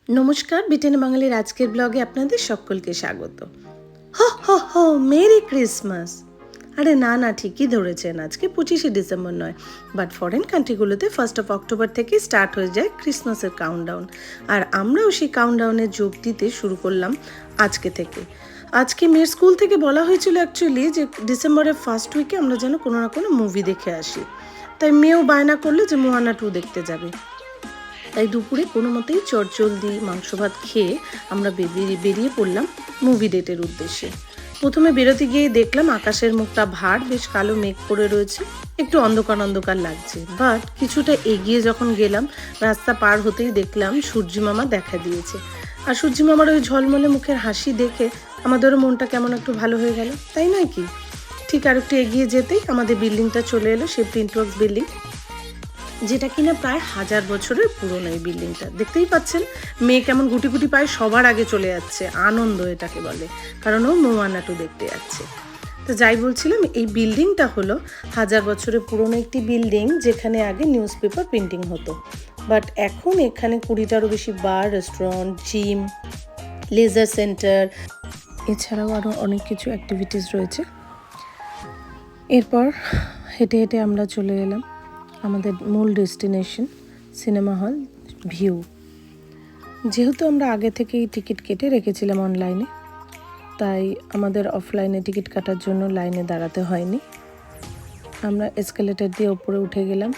নমস্কার, ব্রিটেনে বাঙালির আজকের ব্লগে আপনাদের সকলকে স্বাগত। হো হো হো, মেরি ক্রিসমাস। আরে না, ঠিকই ধরেছেন, আজকে 25শে ডিসেম্বর নয়, বাট ফরেন কান্ট্রিগুলোতে 1 অক্টোবর থেকে স্টার্ট হয়ে যায় ক্রিসমাসের কাউন্টডাউন। আর আমরাও সেই কাউন্টডাউনের যোগ দিতে শুরু করলাম আজকে থেকে। আজকে মেয়ের স্কুল থেকে বলা হয়েছিল অ্যাকচুয়ালি যে ডিসেম্বরের ফার্স্ট উইকে আমরা যেন কোনো না কোনো মুভি দেখে আসি। তাই মেয়েও বায়না করলো যে মোয়ানা 2 দেখতে যাবে। তাই দুপুরে কোনো মতেই চটজলদি মাংস ভাত খেয়ে আমরা বেরিয়ে পড়লাম মুভি ডেটের উদ্দেশ্যে। প্রথমে বেরোতে গিয়ে দেখলাম আকাশের মুখটা ভার, বেশ কালো মেঘ পড়ে রয়েছে, একটু অন্ধকার অন্ধকার লাগছে। বাট কিছুটা এগিয়ে যখন গেলাম, রাস্তা পার হতেই দেখলাম সূর্যি মামা দেখা দিয়েছে। আর সূর্যি মামার ওই ঝলমলে মুখের হাসি দেখে আমাদেরও মনটা কেমন একটু ভালো হয়ে গেল, তাই নয় কি? ঠিক আর একটু এগিয়ে যেতেই আমাদের বিল্ডিংটা চলে এলো, সেই প্রিন্টওয়ার্কস বিল্ডিং, যেটা কিনা প্রায় 1000 বছরের পুরনো। এই বিল্ডিংটা দেখতেই পাচ্ছেন, মেয়ে কেমন গুটি গুটি পায়ে সবার আগে চলে যাচ্ছে, আনন্দ এটাকে বলে, কারণ ও মোয়ানা 2 দেখতে যাচ্ছে। তো যাই বলছিলাম, এই বিল্ডিংটা হলো 1000 বছরের পুরনো একটি বিল্ডিং, যেখানে আগে নিউজ পেপার প্রিন্টিং হতো। বাট এখন এখানে 20টারও বেশি বার, রেস্টুরেন্ট, জিম, লেজার সেন্টার, এছাড়াও আরও অনেক কিছু অ্যাক্টিভিটিস রয়েছে। এরপর হেঁটে হেঁটে আমরা চলে এলাম আমাদের মূল ডেস্টিনেশন, সিনেমা হল ভিউ। যেহেতু আমরা আগে থেকেই টিকিট কেটে রেখেছিলাম অনলাইনে, তাই আমাদের অফলাইনে টিকিট কাটার জন্য লাইনে দাঁড়াতে হয়নি। আমরা এসকেলেটর দিয়ে ওপরে উঠে গেলাম।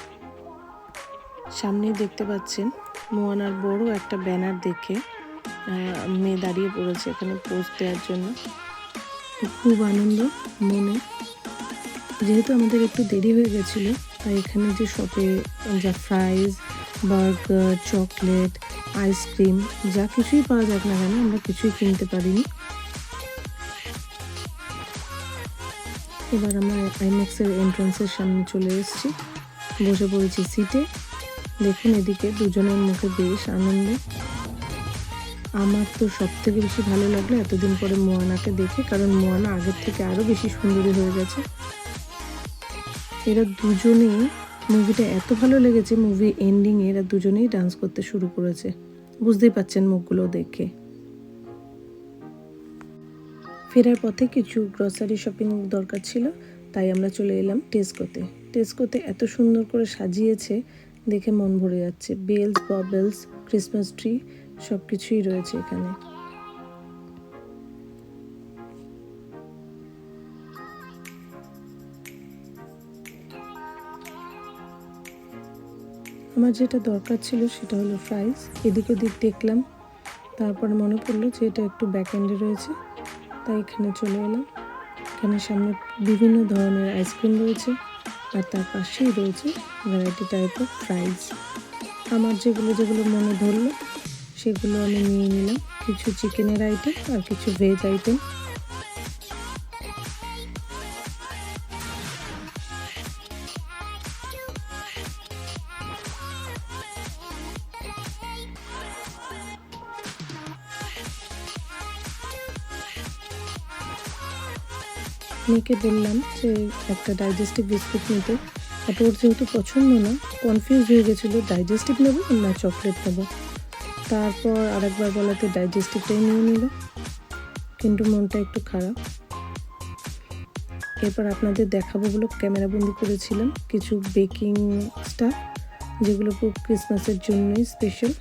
সামনেই দেখতে পাচ্ছেন মোয়ানার বড় একটা ব্যানার দেখে মেয়ে দাঁড়িয়ে পড়েছে এখানে পোস্ট দেওয়ার জন্য। খুব আনন্দ মনে। যেহেতু আমাদের একটু দেরি হয়ে গেছিলো, তাই এখানে যে শপে যা ফ্রাইজ, বার্গার, চকলেট, আইসক্রিম যা কিছুই পাওয়া যাক না কেন, আমরা কিছুই কিনতে পারিনি। এবার আমরা আইম্যাক্সের এন্ট্রান্সের সামনে চলে এসেছি, বসে পড়েছি সিটে। দেখুন এদিকে দুজনের মুখে বেশ আনন্দ। আমার তো সব থেকে বেশি ভালো লাগলো এতদিন পরে মোয়ানাকে দেখে, কারণ মোয়ানা আগের থেকে আরও বেশি সুন্দরী হয়ে গেছে। এরা দুজনেই, মুভিটা এত ভালো লেগেছে, মুভি এন্ডিংয়ে এরা দুজনেই ডান্স করতে শুরু করেছে, বুঝতেই পাচ্ছেন মুখগুলো দেখে। ফেরার পথে কিছু গ্রসারি শপিং দরকার ছিল, তাই আমরা চলে এলাম টেস্কোতে। টেস্কোতে এত সুন্দর করে সাজিয়েছে, দেখে মন ভরে যাচ্ছে। বেলস, বাবেলস, ক্রিসমাস ট্রি সব কিছুই রয়েছে এখানে। আমার যেটা দরকার ছিল সেটা হলো ফ্রাইজ। এদিক ওদিক দেখলাম, তারপর মনে পড়লো যে এটা একটু ব্যাক এন্ডে রয়েছে, তাই এখানে চলে এলাম। এখানে সামনে বিভিন্ন ধরনের আইসক্রিম রয়েছে, আর তার পাশেই রয়েছে ভ্যারাইটি টাইপের ফ্রাইজ। আমার যেগুলো মনে ধরলো সেগুলো আমি নিয়ে নিলাম, কিছু চিকেনের আইটেম আর কিছু ভেজ আইটেম। মেয়েকে বললাম যে একটা ডাইজেস্টিভ বিস্কুট নিতে, বাট ওর যেহেতু পছন্দ না, কনফিউজ হয়ে গেছিলো ডাইজেস্টিভ নেবো না চকলেট নেবো। তারপর আরেকবার বলাতে ডাইজেস্টিভটাই নিয়ে নিল, কিন্তু মনটা একটু খারাপ। এরপর আপনাদের দেখাবো বলে ক্যামেরাবন্দি করেছিলাম কিছু বেকিং স্টাফ, যেগুলো খুব ক্রিসমাসের জন্যই স্পেশাল।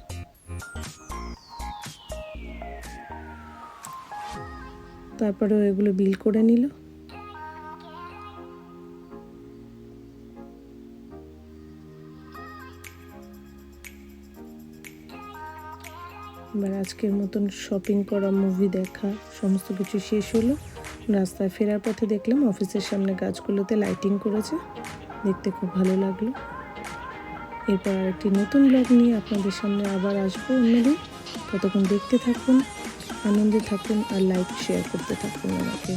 তারপরেও এগুলো বিল করে নিল। এবার আজকের মতন শপিং করা, মুভি দেখা সমস্ত কিছু শেষ হলো। রাস্তায় ফেরার পথে দেখলাম অফিসের সামনে গাছগুলোতে লাইটিং করেছে, দেখতে খুব ভালো লাগলো। এরপর আরেকটি নতুন ব্লগ নিয়ে আপনাদের সামনে আবার আসবো অন্যদিন। ততক্ষণ দেখতে থাকুন, আনন্দে থাকুন, আর লাইক শেয়ার করতে থাকুন আমাকে।